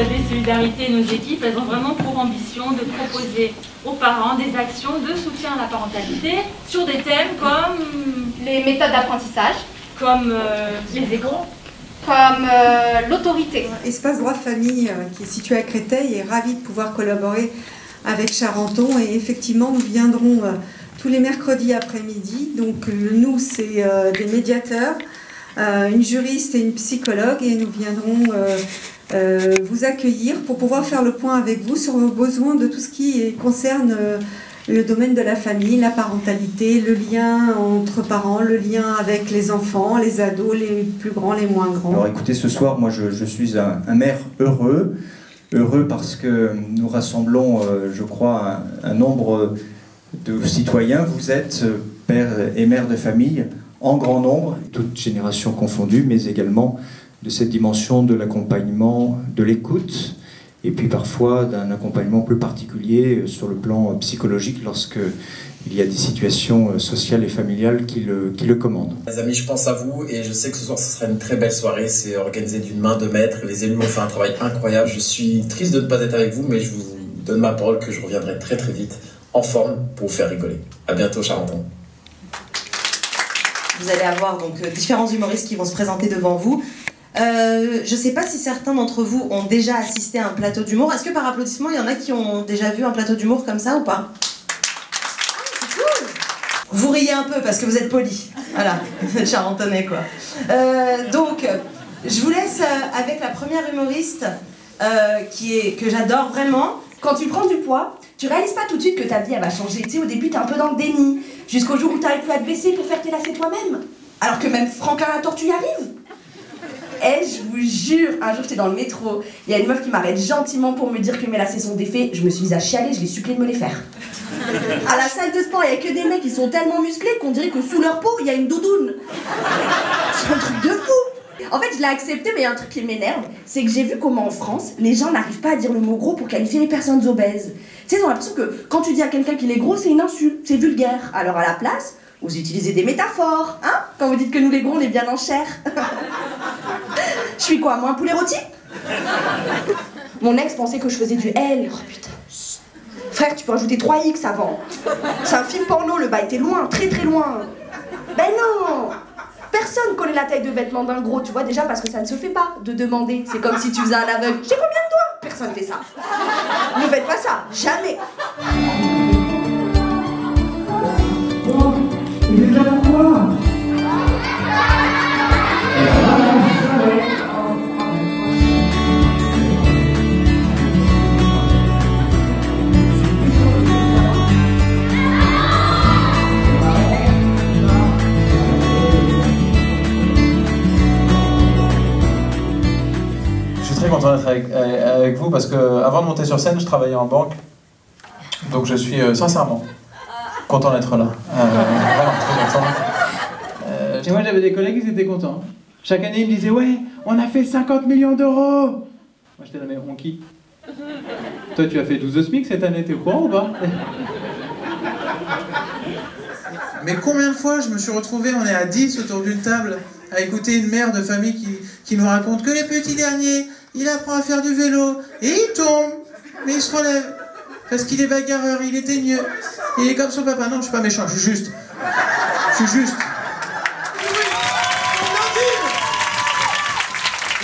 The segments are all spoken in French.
des solidarités et nos équipes, elles ont vraiment pour ambition de proposer aux parents des actions de soutien à la parentalité sur des thèmes comme les méthodes d'apprentissage, comme les écrans, comme l'autorité. Espace Droit Famille, qui est situé à Créteil, est ravi de pouvoir collaborer avec Charenton. Et effectivement, nous viendrons tous les mercredis après-midi. Donc nous, c'est des médiateurs, une juriste et une psychologue. Et nous viendrons vous accueillir pour pouvoir faire le point avec vous sur vos besoins de tout ce qui concerne le domaine de la famille, la parentalité, le lien entre parents, le lien avec les enfants, les ados, les plus grands, les moins grands. Alors écoutez, ce soir, moi je suis un maire heureux parce que nous rassemblons, je crois, un nombre de citoyens. Vous êtes pères et mères de famille en grand nombre, toutes générations confondues, mais également de cette dimension de l'accompagnement, de l'écoute, et puis parfois d'un accompagnement plus particulier sur le plan psychologique lorsque il y a des situations sociales et familiales qui le commandent. Les amis, je pense à vous et je sais que ce soir ce sera une très belle soirée. C'est organisé d'une main de maître. Les élus ont fait un travail incroyable. Je suis triste de ne pas être avec vous, mais je vous donne ma parole que je reviendrai très très vite en forme pour vous faire rigoler. À bientôt, Charenton. Vous allez avoir donc différents humoristes qui vont se présenter devant vous. Je ne sais pas si certains d'entre vous ont déjà assisté à un plateau d'humour. Est-ce que par applaudissement, il y en a qui ont déjà vu un plateau d'humour comme ça ou pas? C'est cool. Vous riez un peu parce que vous êtes polis. Voilà, Charentonais quoi. Donc, je vous laisse avec la première humoriste que j'adore vraiment. Quand tu prends du poids, tu réalises pas tout de suite que ta vie elle va changer. Tu sais, au début t'es un peu dans le déni, jusqu'au jour où t'arrives plus à te baisser pour faire tes lacets toi-même. Alors que même Franklin la tortue y arrive. Et je vous jure, un jour j'étais dans le métro, il y a une meuf qui m'arrête gentiment pour me dire que mes lacets sont défaits. Je me suis mise à chialer, je l'ai supplié de me les faire. À la salle de sport, il y a que des mecs qui sont tellement musclés qu'on dirait que sous leur peau, il y a une doudoune. C'est un truc de fou. En fait, je l'ai accepté, mais il y a un truc qui m'énerve, c'est que j'ai vu comment en France, les gens n'arrivent pas à dire le mot gros pour qualifier les personnes obèses. Tu sais, ils ont l'impression que quand tu dis à quelqu'un qu'il est gros, c'est une insulte, c'est vulgaire. Alors à la place, vous utilisez des métaphores, hein, quand vous dites que nous les gros, on est bien en chair. Je suis quoi, moi, un poulet rôti? Mon ex pensait que je faisais du L. Oh putain. Frère, tu peux ajouter 3X avant. C'est un film porno, le bas était loin, très très loin. Ben non! Personne connaît la taille de vêtements d'un gros, tu vois, déjà parce que ça ne se fait pas de demander. C'est comme si tu faisais un aveugle. J'ai combien de doigts? Personne fait ça. Ne faites pas ça, jamais. Il est là pourquoi? Je suis très content d'être avec vous parce que avant de monter sur scène, je travaillais en banque. Donc je suis sincèrement content d'être là. Vraiment très content. Et moi j'avais des collègues qui étaient contents. Chaque année ils me disaient ouais, on a fait 50 millions d'euros. Moi j'étais là mais on qui? Toi tu as fait 12 SMIC cette année, t'es au courant ou pas? Mais combien de fois je me suis retrouvé, on est à 10 autour d'une table, à écouter une mère de famille qui nous raconte que les petits derniers, il apprend à faire du vélo, et il tombe, mais il se relève, parce qu'il est bagarreur, il est teigneux, il est comme son papa. Non, je suis pas méchant, je suis juste. Je suis juste.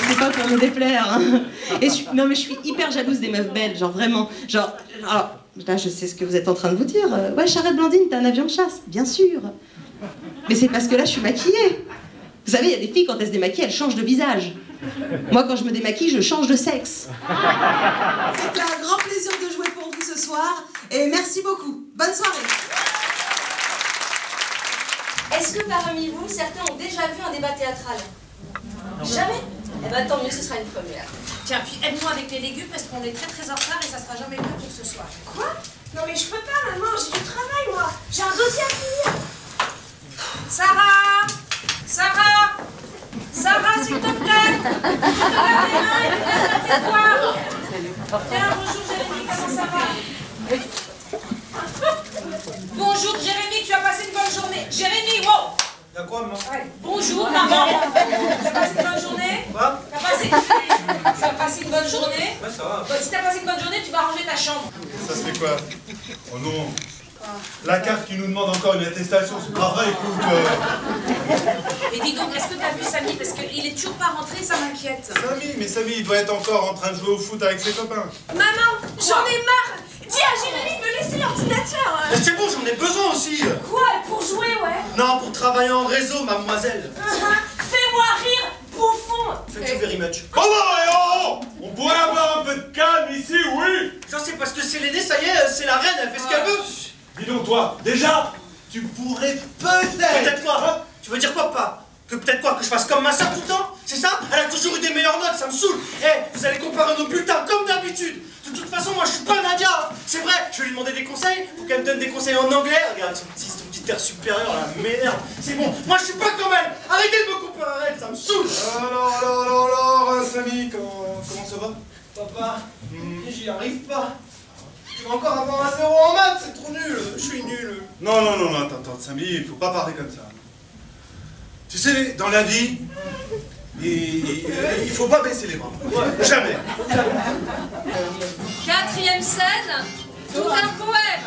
C'est pas pour me déplaire, hein. Et non mais je suis hyper jalouse des meufs belles, genre vraiment, genre, alors, là je sais ce que vous êtes en train de vous dire, ouais Charlotte Blandine, t'as un avion de chasse, bien sûr, mais c'est parce que là je suis maquillée. Vous savez, il y a des filles quand elles se démaquillent, elles changent de visage. Moi quand je me démaquille, je change de sexe. C'était un grand plaisir de jouer pour vous ce soir, et merci beaucoup, bonne soirée. Est-ce que parmi vous, certains ont déjà vu un débat théâtral? Jamais? Eh ben tant mieux, ce sera une première. Tiens, puis aide-moi avec les légumes parce qu'on est très très en retard et ça sera jamais prêt pour ce soir. Quoi? Non mais je peux pas, maman, j'ai du travail moi. J'ai un dossier à finir. Sarah! Sarah! Sarah, s'il te plaît! Tu te laves les mains et tu laves ta mémoire. Tiens, bonjour Jérémy, comment ça va? Bonjour Jérémy, tu as passé une bonne journée. Jérémy, wow! Y'a quoi, maman? Bonjour, maman. Tu as passé une bonne journée? Quoi? Tu as passé une bonne journée? Bah, ça va. Bah, si t'as passé une bonne journée, tu vas ranger ta chambre. Ça se fait quoi? Oh non. La carte qui nous demande encore une attestation, c'est pas vrai, écoute. Et dis donc, est-ce que t'as vu Samy? Parce qu'il est toujours pas rentré, ça m'inquiète. Samy, mais Samy, il doit être encore en train de jouer au foot avec ses copains. Maman, j'en ai marre. Dis à Jérémy de me laisser l'ordinateur. Mais c'est bon, j'en ai besoin aussi. Quoi? Pour jouer, ouais. Non, pour travailler en réseau, mademoiselle. Fais-moi rire, bouffon. Thank you very much. Oh non, on pourrait avoir un peu de calme ici, oui. Ça, c'est parce que c'est l'aînée, ça y est, c'est la reine, elle fait ce qu'elle veut. Dis donc, toi, déjà, tu pourrais peut-être... Peut-être quoi, hein? Tu veux dire quoi, papa? Que peut-être quoi? Que je fasse comme ma soeur tout le temps? C'est ça? Elle a toujours eu des meilleures notes, ça me saoule. Eh, vous allez comparer nos bulletins comme d'habitude. De toute façon, moi, je suis pas Nadia. Hein. C'est vrai, je vais lui demander des conseils. Faut qu'elle me donne des conseils en anglais. Regarde, son petit air supérieur, là, m'énerve. C'est bon, moi, je suis pas comme elle. Arrêtez de me comparer à elle, ça me saoule. Alors, Samy, comment ça va? Papa, j'y arrive pas. Je vais encore avoir un 0 en maths, c'est trop nul. Je suis nul. Non, attends, Samy, il faut pas parler comme ça. Tu sais, dans la vie, il faut pas baisser les bras. Jamais. 4e scène, tout un poème.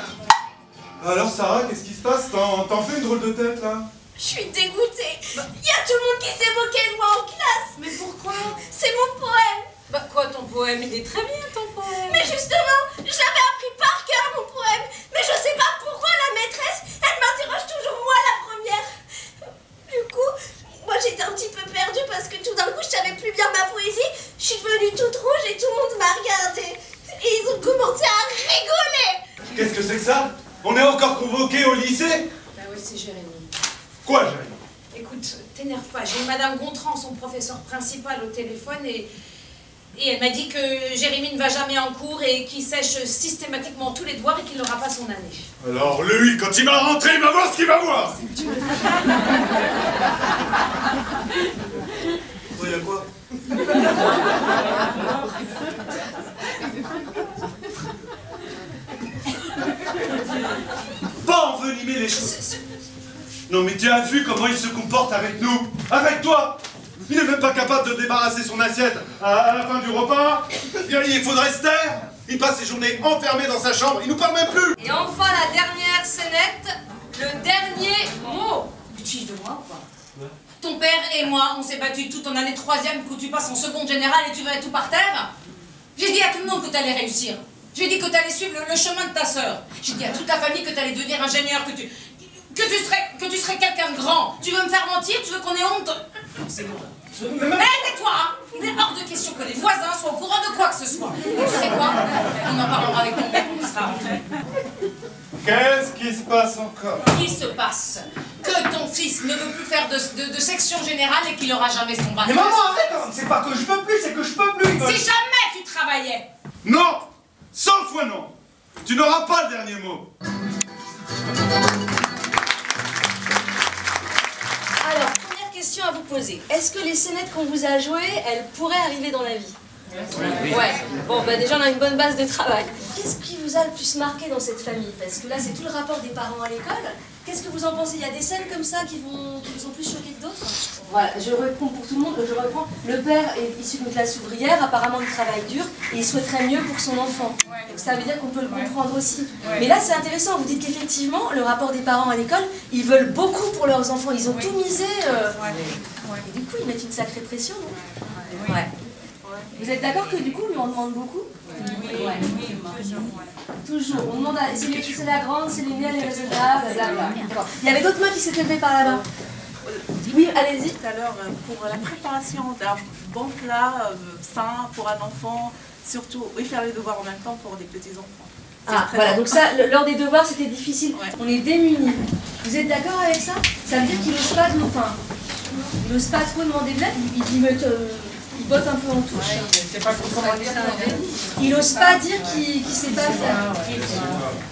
Alors, Sarah, qu'est-ce qui se passe? T'en fais une drôle de tête, là? Je suis dégoûtée. Il y a tout le monde qui s'est moqué de moi en classe. Mais pourquoi? C'est mon poème. Bah quoi, ton poème? Il est très bien, ton poème. Mais justement, je l'avais appris par cœur, mon poème. Mais je sais pas pourquoi la maîtresse, elle m'interroge toujours moi la première. Du coup, moi j'étais un petit peu perdue parce que tout d'un coup je savais plus bien ma poésie. Je suis devenue toute rouge et tout le monde m'a regardée. Et ils ont commencé à rigoler. Qu'est-ce que c'est que ça? On est encore convoqués au lycée? Bah oui, c'est Jérémy. Quoi, Jérémy? Écoute, t'énerve pas. J'ai eu Madame Gontran, son professeur principal, au téléphone et elle m'a dit que Jérémy ne va jamais en cours et qu'il sèche systématiquement tous les devoirs et qu'il n'aura pas son année. Alors lui, quand il va rentrer, il va voir ce qu'il va voir. Il y a quoi? Pas envenimer les choses. Non mais tu as vu comment il se comporte avec nous? Avec toi? Il n'est même pas capable de débarrasser son assiette à la fin du repas. Il faudrait se taire. Il passe ses journées enfermé dans sa chambre. Il nous parle même plus. Et enfin la dernière scénette, le dernier mot. Tu te fiches de moi ou quoi? Ton père et moi, on s'est battus toute ton année 3e pour que tu passes en seconde générale et tu vas être tout par terre. J'ai dit à tout le monde que tu allais réussir. J'ai dit que tu allais suivre le chemin de ta sœur. J'ai dit à toute ta famille que tu allais devenir ingénieur, que tu serais quelqu'un de grand. Tu veux me faire mentir? Tu veux qu'on ait honte? C'est bon. Tais-toi, hein. Il est hors de question que les voisins soient au courant de quoi que ce soit. Et tu sais quoi? On en parlera avec ton père quand il sera rentré. Qu'est-ce qui se passe encore? Il se passe que ton fils ne veut plus faire de section générale et qu'il n'aura jamais son bac. Mais maman, arrête hein. C'est pas que je peux plus, c'est que je peux plus. Si jamais tu travaillais. Non! 100 fois non! Tu n'auras pas le dernier mot. Alors, première question à vous poser. Est-ce que les scénettes qu'on vous a jouées, elles pourraient arriver dans la vie? Oui. Ouais. Bon, bah déjà on a une bonne base de travail. Qu'est-ce qui vous a le plus marqué dans cette famille? Parce que là, c'est tout le rapport des parents à l'école. Qu'est-ce que vous en pensez? Il y a des scènes comme ça qui vous ont plus choqué que d'autres? Voilà, je réponds pour tout le monde. Je reprends. Le père est issu d'une classe ouvrière, apparemment il travaille dur et il souhaiterait mieux pour son enfant. Donc ça veut dire qu'on peut le comprendre aussi. Mais là, c'est intéressant. Vous dites qu'effectivement, le rapport des parents à l'école, ils veulent beaucoup pour leurs enfants. Ils ont tout misé. Et du coup, ils mettent une sacrée pression, non? Ouais. Vous êtes d'accord que du coup, on lui en demande beaucoup? Oui, toujours. On demande à... C'est la grande, c'est l'aînée, elle est raisonnable, blablabla. Il y avait d'autres mains qui s'étaient levées par là-bas. Oui, allez-y. Tout à l'heure, pour la préparation d'un bon plat sain pour un enfant, surtout, oui, faire les devoirs en même temps pour des petits-enfants. Ah, voilà, donc ça, lors des devoirs, c'était difficile. Ouais. On est démunis. Vous êtes d'accord avec ça? Ça veut dire qu'il n'ose pas, il n'ose pas trop demander de l'aide, il botte un peu en touche. C'est pas comment dire. Il n'ose pas dire qu'il ne sait pas faire.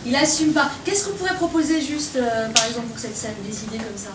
Il n'assume pas. Qu'est-ce qu'on pourrait proposer juste, par exemple, pour cette scène, des idées comme ça?